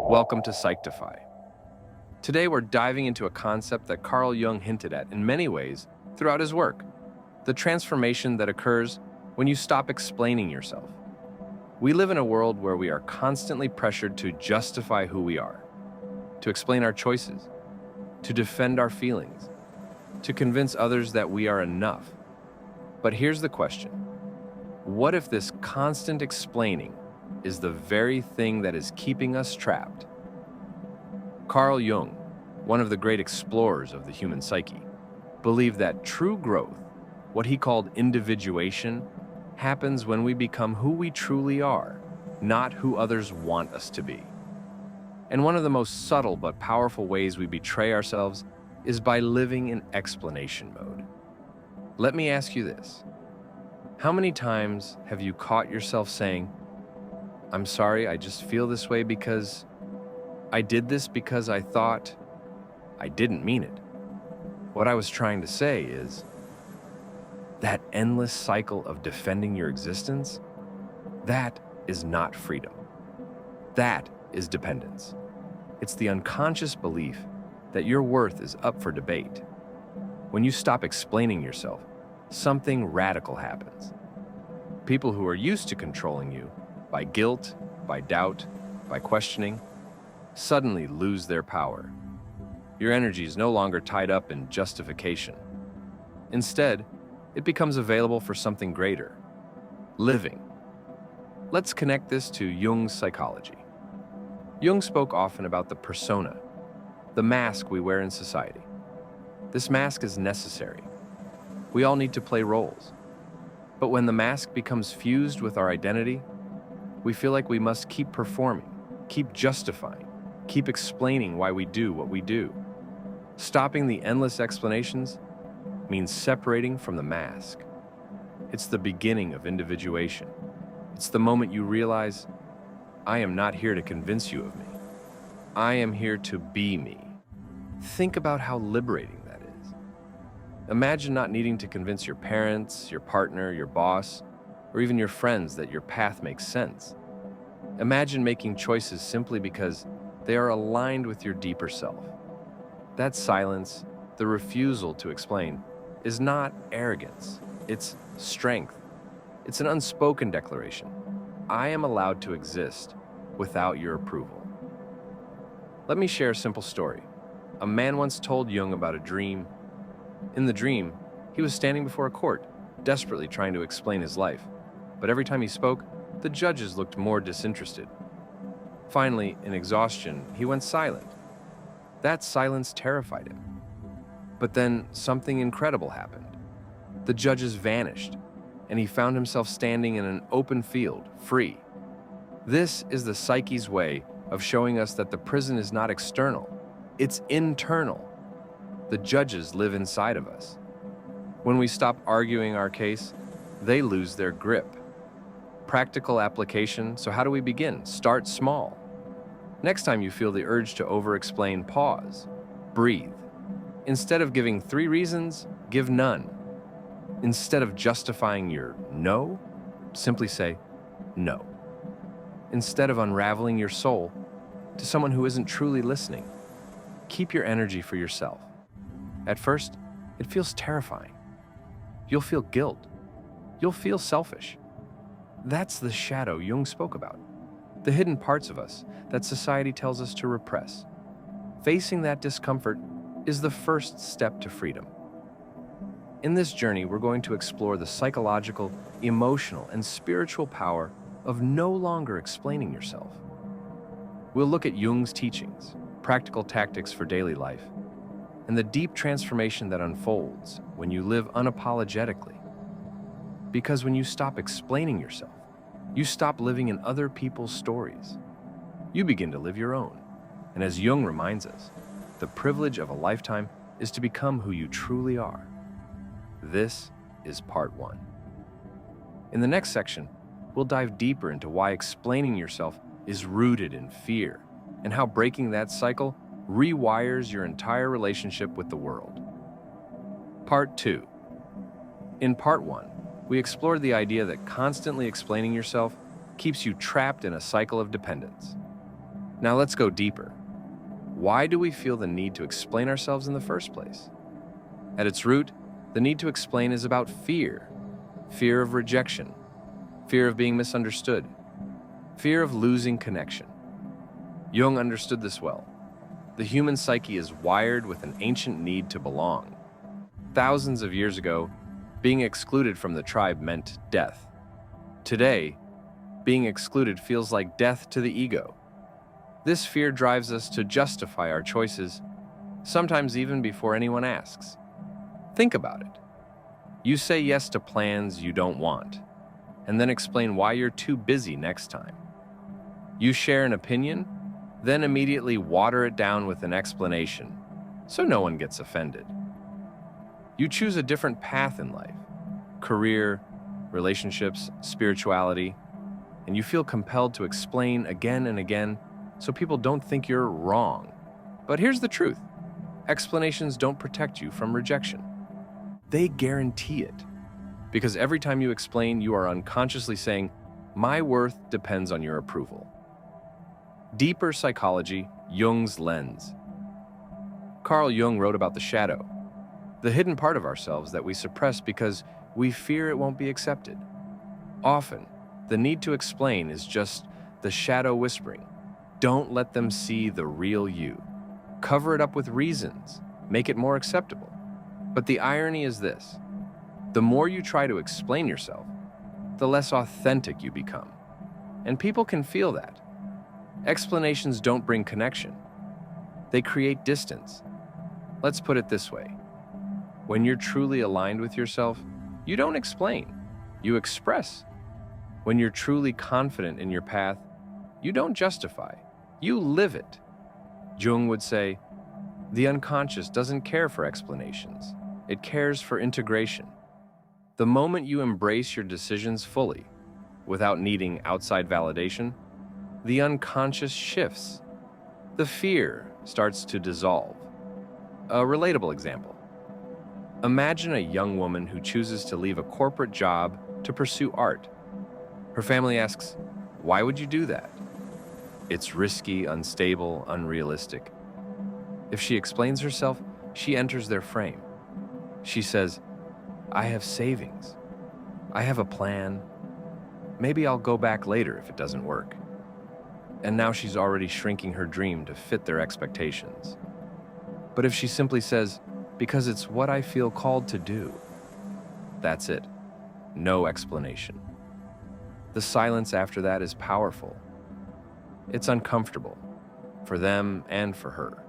Welcome to Psychtify. Today we're diving into a concept that Carl Jung hinted at in many ways throughout his work: the transformation that occurs when you stop explaining yourself. We live in a world where we are constantly pressured to justify who we are, to explain our choices, to defend our feelings, to convince others that we are enough. But here's the question: what if this constant explaining is the very thing that is keeping us trapped? Carl Jung, one of the great explorers of the human psyche, believed that true growth, what he called individuation, happens when we become who we truly are, not who others want us to be. And one of the most subtle but powerful ways we betray ourselves is by living in explanation mode. Let me ask you this: how many times have you caught yourself saying, "I'm sorry, I just feel this way because I did this because I thought I didn't mean it"? What I was trying to say is that endless cycle of defending your existence, that is not freedom. That is dependence. It's the unconscious belief that your worth is up for debate. When you stop explaining yourself, something radical happens. People who are used to controlling you by guilt, by doubt, by questioning, suddenly lose their power. Your energy is no longer tied up in justification. Instead, it becomes available for something greater: living. Let's connect this to Jung's psychology. Jung spoke often about the persona, the mask we wear in society. This mask is necessary. We all need to play roles. But when the mask becomes fused with our identity, we feel like we must keep performing, keep justifying, keep explaining why we do what we do. Stopping the endless explanations means separating from the mask. It's the beginning of individuation. It's the moment you realize, I am not here to convince you of me. I am here to be me. Think about how liberating that is. Imagine not needing to convince your parents, your partner, your boss, or even your friends that your path makes sense. Imagine making choices simply because they are aligned with your deeper self. That silence, the refusal to explain, is not arrogance. It's strength. It's an unspoken declaration. I am allowed to exist without your approval. Let me share a simple story. A man once told Jung about a dream. In the dream, he was standing before a court, desperately trying to explain his life. But every time he spoke, the judges looked more disinterested. Finally, in exhaustion, he went silent. That silence terrified him. But then something incredible happened. The judges vanished, and he found himself standing in an open field, free. This is the psyche's way of showing us that the prison is not external, it's internal. The judges live inside of us. When we stop arguing our case, they lose their grip. Practical application. So how do we begin? Start small. Next time you feel the urge to over-explain, pause. Breathe. Instead of giving 3 reasons, give none. Instead of justifying your no, simply say no. Instead of unraveling your soul to someone who isn't truly listening, keep your energy for yourself. At first, it feels terrifying. You'll feel guilt. You'll feel selfish. That's the shadow Jung spoke about, the hidden parts of us that society tells us to repress. Facing that discomfort is the first step to freedom. In this journey, we're going to explore the psychological, emotional, and spiritual power of no longer explaining yourself. We'll look at Jung's teachings, practical tactics for daily life, and the deep transformation that unfolds when you live unapologetically. Because when you stop explaining yourself, you stop living in other people's stories. You begin to live your own. And as Jung reminds us, the privilege of a lifetime is to become who you truly are. This is part 1. In the next section, we'll dive deeper into why explaining yourself is rooted in fear and how breaking that cycle rewires your entire relationship with the world. Part 2. In part 1, we explored the idea that constantly explaining yourself keeps you trapped in a cycle of dependence. Now let's go deeper. Why do we feel the need to explain ourselves in the first place? At its root, the need to explain is about fear. Fear of rejection, fear of being misunderstood, fear of losing connection. Jung understood this well. The human psyche is wired with an ancient need to belong. Thousands of years ago, being excluded from the tribe meant death. Today, being excluded feels like death to the ego. This fear drives us to justify our choices, sometimes even before anyone asks. Think about it. You say yes to plans you don't want, and then explain why you're too busy next time. You share an opinion, then immediately water it down with an explanation, so no one gets offended. You choose a different path in life, career, relationships, spirituality, and you feel compelled to explain again and again so people don't think you're wrong. But here's the truth. Explanations don't protect you from rejection. They guarantee it. Because every time you explain, you are unconsciously saying, my worth depends on your approval. Deeper psychology, Jung's lens. Carl Jung wrote about the shadow, the hidden part of ourselves that we suppress because we fear it won't be accepted. Often, the need to explain is just the shadow whispering. Don't let them see the real you. Cover it up with reasons. Make it more acceptable. But the irony is this. The more you try to explain yourself, the less authentic you become. And people can feel that. Explanations don't bring connection. They create distance. Let's put it this way. When you're truly aligned with yourself, you don't explain. You express. When you're truly confident in your path, you don't justify. You live it. Jung would say, the unconscious doesn't care for explanations. It cares for integration. The moment you embrace your decisions fully, without needing outside validation, the unconscious shifts. The fear starts to dissolve. A relatable example. Imagine a young woman who chooses to leave a corporate job to pursue art. Her family asks, why would you do that? It's risky, unstable, unrealistic. If she explains herself, she enters their frame. She says, I have savings. I have a plan. Maybe I'll go back later if it doesn't work. And now she's already shrinking her dream to fit their expectations. But if she simply says, because it's what I feel called to do, that's it. No explanation. The silence after that is powerful. It's uncomfortable, for them and for her.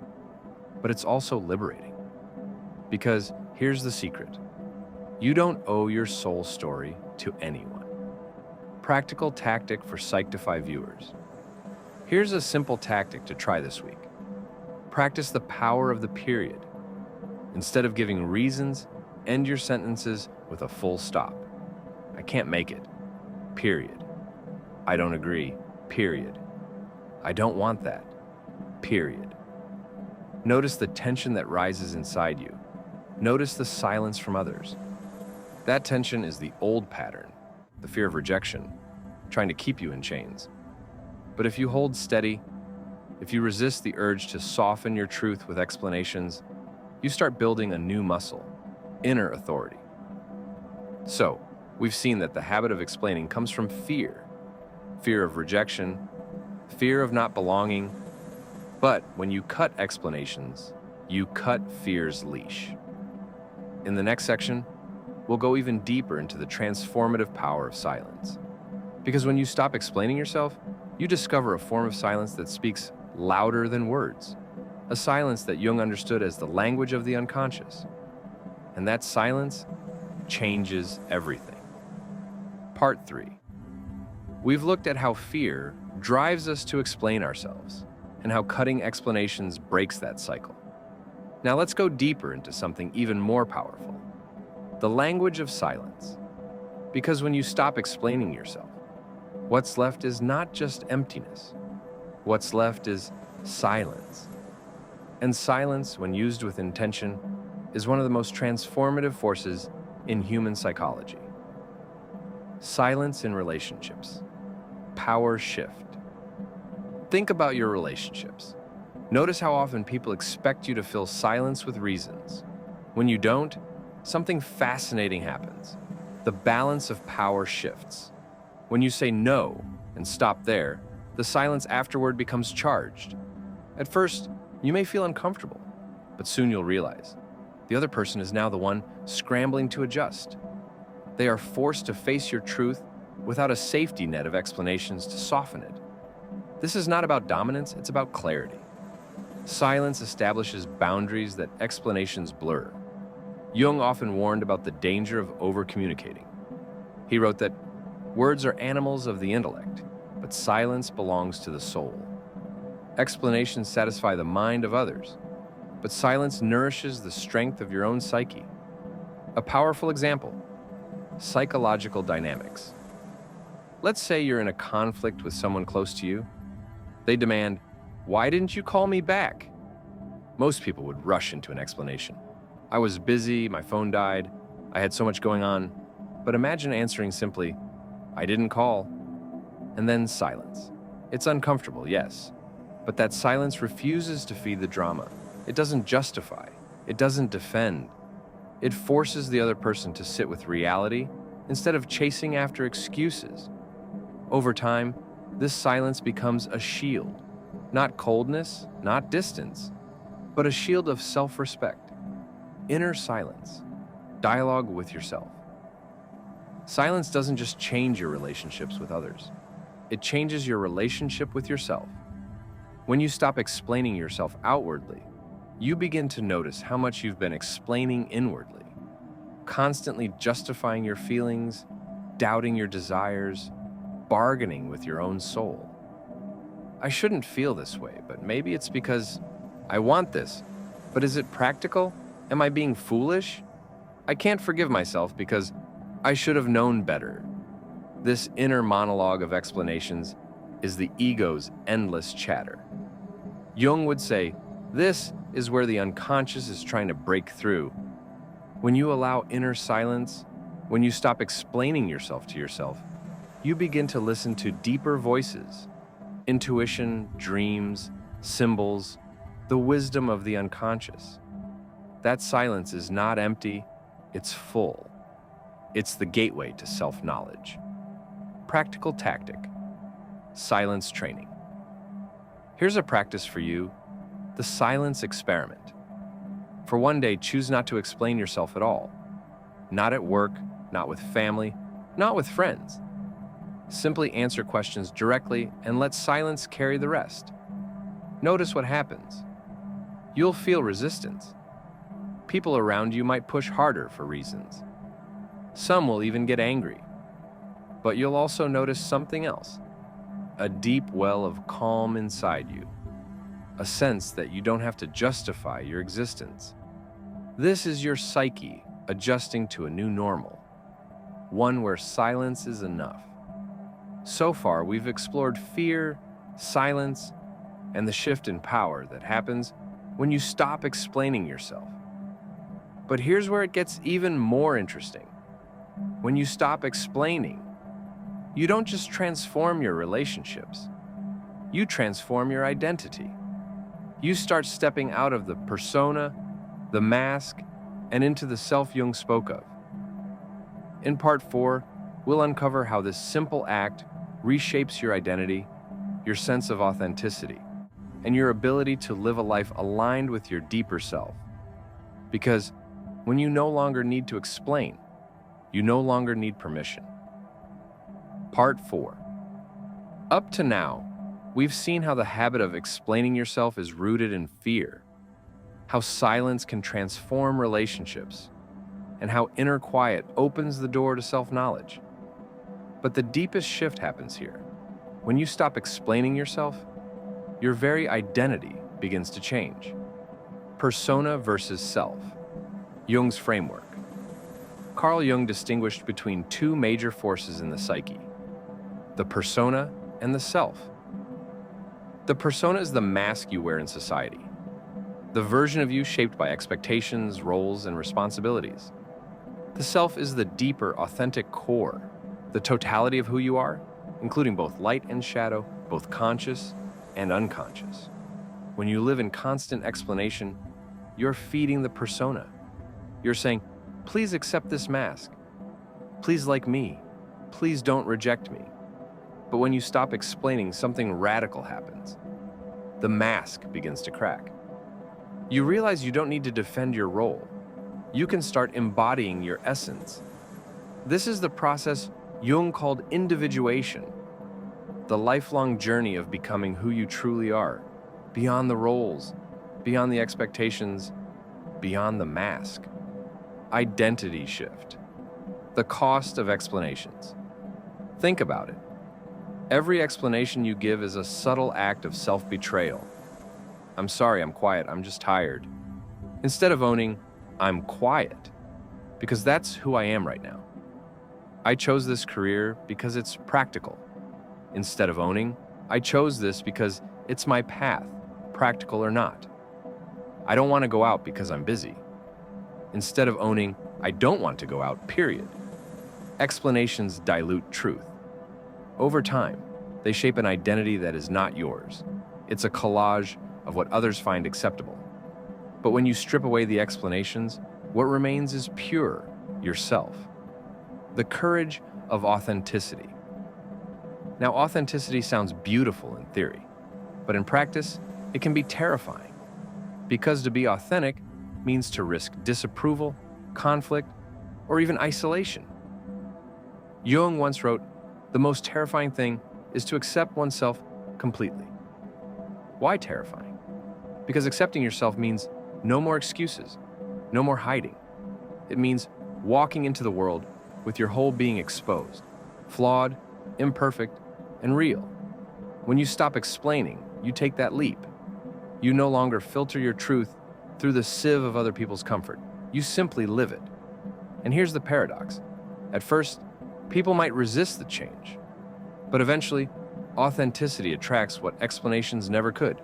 But it's also liberating. Because here's the secret. You don't owe your soul story to anyone. Practical tactic for Psychtify viewers. Here's a simple tactic to try this week. Practice the power of the period. Instead of giving reasons, end your sentences with a full stop. I can't make it. Period. I don't agree. Period. I don't want that. Period. Notice the tension that rises inside you. Notice the silence from others. That tension is the old pattern, the fear of rejection, trying to keep you in chains. But if you hold steady, if you resist the urge to soften your truth with explanations, you start building a new muscle, inner authority. So, we've seen that the habit of explaining comes from fear. Fear of rejection, fear of not belonging. But when you cut explanations, you cut fear's leash. In the next section, we'll go even deeper into the transformative power of silence. Because when you stop explaining yourself, you discover a form of silence that speaks louder than words. A silence that Jung understood as the language of the unconscious. And that silence changes everything. Part 3. We've looked at how fear drives us to explain ourselves, and how cutting explanations breaks that cycle. Now let's go deeper into something even more powerful. The language of silence. Because when you stop explaining yourself, what's left is not just emptiness. What's left is silence. And silence, when used with intention, is one of the most transformative forces in human psychology. Silence in relationships. Power shift. Think about your relationships. Notice how often people expect you to fill silence with reasons. When you don't, something fascinating happens. The balance of power shifts. When you say no and stop there, the silence afterward becomes charged. At first, you may feel uncomfortable, but soon you'll realize the other person is now the one scrambling to adjust. They are forced to face your truth without a safety net of explanations to soften it. This is not about dominance, it's about clarity. Silence establishes boundaries that explanations blur. Jung often warned about the danger of over-communicating. He wrote that words are animals of the intellect, but silence belongs to the soul. Explanations satisfy the mind of others, but silence nourishes the strength of your own psyche. A powerful example: psychological dynamics. Let's say you're in a conflict with someone close to you. They demand, "Why didn't you call me back?" Most people would rush into an explanation. "I was busy, my phone died, I had so much going on." But imagine answering simply, "I didn't call," and then silence. It's uncomfortable, yes, but that silence refuses to feed the drama. It doesn't justify, it doesn't defend. It forces the other person to sit with reality instead of chasing after excuses. Over time, this silence becomes a shield. Not coldness, not distance, but a shield of self-respect. Inner silence. Dialogue with yourself. Silence doesn't just change your relationships with others. It changes your relationship with yourself. When you stop explaining yourself outwardly, you begin to notice how much you've been explaining inwardly, constantly justifying your feelings, doubting your desires, bargaining with your own soul. "I shouldn't feel this way, but maybe it's because I want this. But is it practical? Am I being foolish? I can't forgive myself because I should have known better." This inner monologue of explanations is the ego's endless chatter. Jung would say, this is where the unconscious is trying to break through. When you allow inner silence, when you stop explaining yourself to yourself, you begin to listen to deeper voices, intuition, dreams, symbols, the wisdom of the unconscious. That silence is not empty, it's full. It's the gateway to self-knowledge. Practical tactic: silence training. Here's a practice for you: the silence experiment. For one day, choose not to explain yourself at all. Not at work, not with family, not with friends. Simply answer questions directly and let silence carry the rest. Notice what happens. You'll feel resistance. People around you might push harder for reasons. Some will even get angry. But you'll also notice something else: a deep well of calm inside you, a sense that you don't have to justify your existence. This is your psyche adjusting to a new normal, one where silence is enough. So far, we've explored fear, silence, and the shift in power that happens when you stop explaining yourself. But here's where it gets even more interesting. When you stop explaining, you don't just transform your relationships, you transform your identity. You start stepping out of the persona, the mask, and into the self Jung spoke of. In part 4, we'll uncover how this simple act reshapes your identity, your sense of authenticity, and your ability to live a life aligned with your deeper self. Because when you no longer need to explain, you no longer need permission. Part 4. Up to now, we've seen how the habit of explaining yourself is rooted in fear, how silence can transform relationships, and how inner quiet opens the door to self-knowledge. But the deepest shift happens here. When you stop explaining yourself, your very identity begins to change. Persona versus self. Jung's framework. Carl Jung distinguished between two major forces in the psyche: the persona and the self. The persona is the mask you wear in society, the version of you shaped by expectations, roles, and responsibilities. The self is the deeper, authentic core, the totality of who you are, including both light and shadow, both conscious and unconscious. When you live in constant explanation, you're feeding the persona. You're saying, please accept this mask. Please like me. Please don't reject me. But when you stop explaining, something radical happens. The mask begins to crack. You realize you don't need to defend your role. You can start embodying your essence. This is the process Jung called individuation, the lifelong journey of becoming who you truly are, beyond the roles, beyond the expectations, beyond the mask. Identity shift. The cost of explanations. Think about it. Every explanation you give is a subtle act of self-betrayal. I'm sorry, I'm quiet, I'm just tired. Instead of owning, I'm quiet, because that's who I am right now. I chose this career because it's practical. Instead of owning, I chose this because it's my path, practical or not. I don't want to go out because I'm busy. Instead of owning, I don't want to go out, period. Explanations dilute truth. Over time, they shape an identity that is not yours. It's a collage of what others find acceptable. But when you strip away the explanations, what remains is pure, yourself. The courage of authenticity. Now, authenticity sounds beautiful in theory, but in practice, it can be terrifying. Because to be authentic means to risk disapproval, conflict, or even isolation. Jung once wrote, "The most terrifying thing is to accept oneself completely." Why terrifying? Because accepting yourself means no more excuses, no more hiding. It means walking into the world with your whole being exposed, flawed, imperfect, and real. When you stop explaining, you take that leap. You no longer filter your truth through the sieve of other people's comfort. You simply live it. And here's the paradox. At first, people might resist the change. But eventually, authenticity attracts what explanations never could.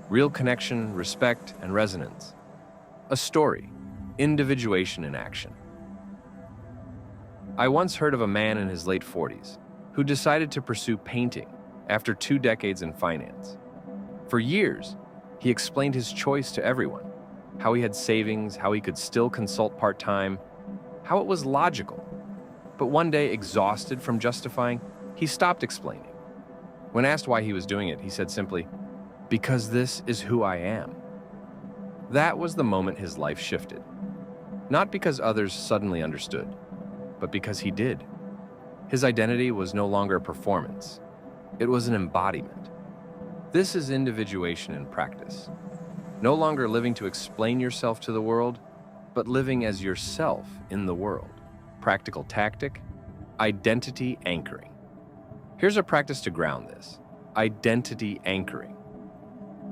Real connection, respect, and resonance. A story, individuation in action. I once heard of a man in his late 40s who decided to pursue painting after 2 decades in finance. For years, he explained his choice to everyone, how he had savings, how he could still consult part-time, how it was logical. But one day, exhausted from justifying, he stopped explaining. When asked why he was doing it, he said simply, "Because this is who I am." That was the moment his life shifted. Not because others suddenly understood, but because he did. His identity was no longer a performance. It was an embodiment. This is individuation in practice. No longer living to explain yourself to the world, but living as yourself in the world. Practical tactic, identity anchoring. Here's a practice to ground this. Identity anchoring.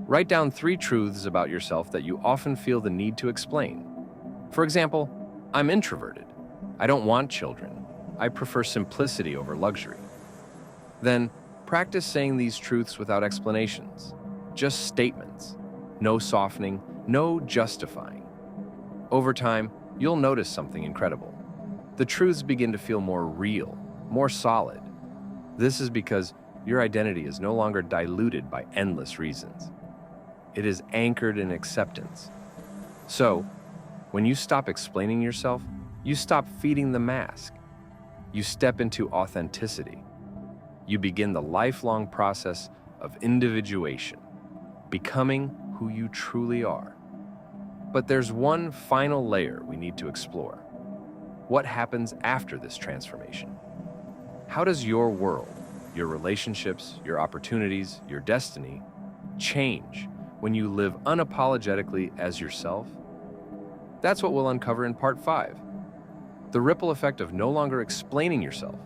Write down 3 truths about yourself that you often feel the need to explain. For example, I'm introverted. I don't want children. I prefer simplicity over luxury. Then, practice saying these truths without explanations. Just statements. No softening, no justifying. Over time, you'll notice something incredible. The truths begin to feel more real, more solid. This is because your identity is no longer diluted by endless reasons. It is anchored in acceptance. So, when you stop explaining yourself, you stop feeding the mask. You step into authenticity. You begin the lifelong process of individuation, becoming who you truly are. But there's one final layer we need to explore. What happens after this transformation? How does your world, your relationships, your opportunities, your destiny change when you live unapologetically as yourself? That's what we'll uncover in part 5. The ripple effect of no longer explaining yourself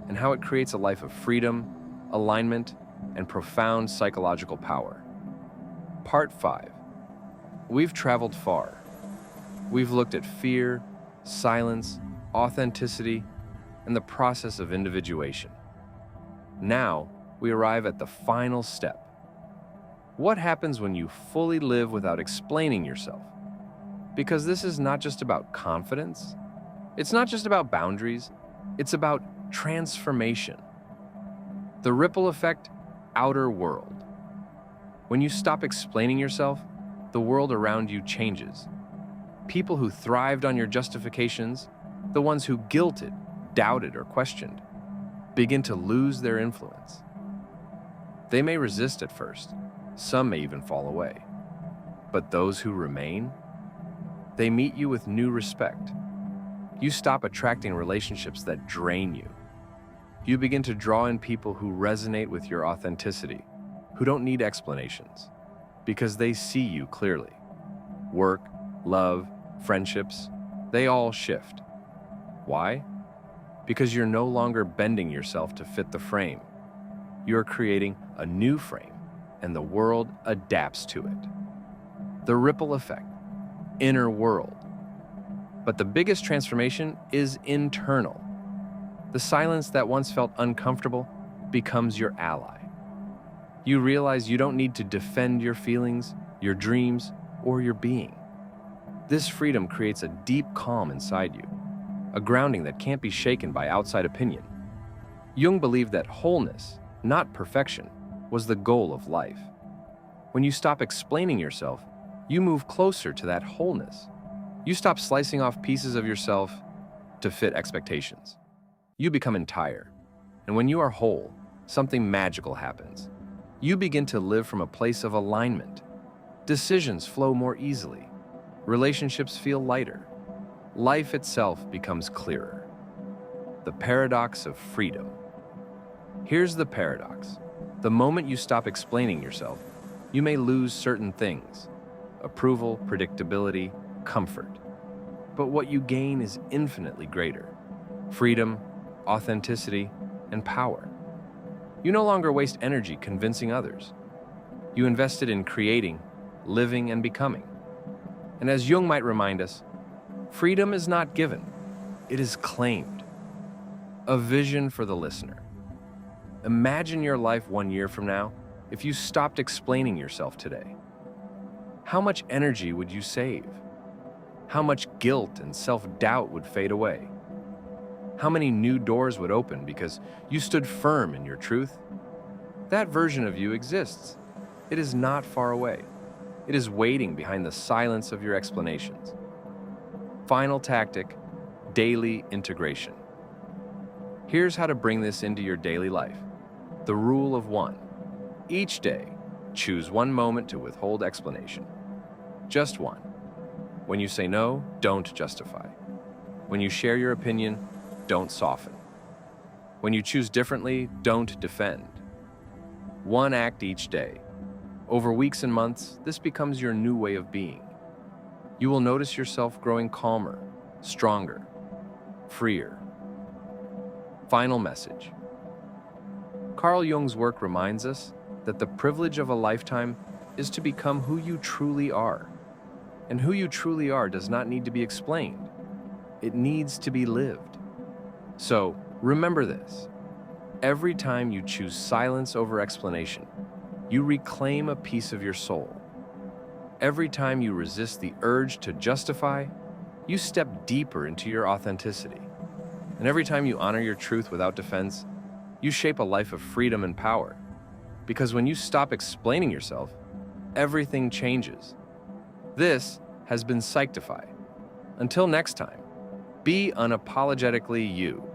and how it creates a life of freedom, alignment, and profound psychological power. Part 5. We've traveled far. We've looked at fear, silence, authenticity, and the process of individuation. Now, we arrive at the final step. What happens when you fully live without explaining yourself? Because this is not just about confidence. It's not just about boundaries. It's about transformation. The ripple effect, outer world. When you stop explaining yourself, the world around you changes. People who thrived on your justifications, the ones who guilted, doubted, or questioned, begin to lose their influence. They may resist at first, some may even fall away. But those who remain, they meet you with new respect. You stop attracting relationships that drain you. You begin to draw in people who resonate with your authenticity, who don't need explanations, because they see you clearly. Work, love, friendships, they all shift. Why? Because you're no longer bending yourself to fit the frame. You're creating a new frame, and the world adapts to it. The ripple effect, inner world. But the biggest transformation is internal. The silence that once felt uncomfortable becomes your ally. You realize you don't need to defend your feelings, your dreams, or your being. This freedom creates a deep calm inside you, a grounding that can't be shaken by outside opinion. Jung believed that wholeness, not perfection, was the goal of life. When you stop explaining yourself, you move closer to that wholeness. You stop slicing off pieces of yourself to fit expectations. You become entire. And when you are whole, something magical happens. You begin to live from a place of alignment. Decisions flow more easily. Relationships feel lighter. Life itself becomes clearer. The paradox of freedom. Here's the paradox. The moment you stop explaining yourself, you may lose certain things: approval, predictability, comfort. But what you gain is infinitely greater: freedom, authenticity, and power. You no longer waste energy convincing others. You invest it in creating, living, and becoming. And as Jung might remind us, freedom is not given, it is claimed. A vision for the listener. Imagine your life 1 year from now if you stopped explaining yourself today. How much energy would you save? How much guilt and self-doubt would fade away? How many new doors would open because you stood firm in your truth? That version of you exists. It is not far away. It is waiting behind the silence of your explanations. Final tactic: daily integration. Here's how to bring this into your daily life. The rule of one. Each day, choose one moment to withhold explanation. Just one. When you say no, don't justify. When you share your opinion, don't soften. When you choose differently, don't defend. One act each day. Over weeks and months, this becomes your new way of being. You will notice yourself growing calmer, stronger, freer. Final message. Carl Jung's work reminds us that the privilege of a lifetime is to become who you truly are. And who you truly are does not need to be explained. It needs to be lived. So, remember this. Every time you choose silence over explanation, you reclaim a piece of your soul. Every time you resist the urge to justify, you step deeper into your authenticity. And every time you honor your truth without defense, you shape a life of freedom and power. Because when you stop explaining yourself, everything changes. This has been Psychtify. Until next time, be unapologetically you.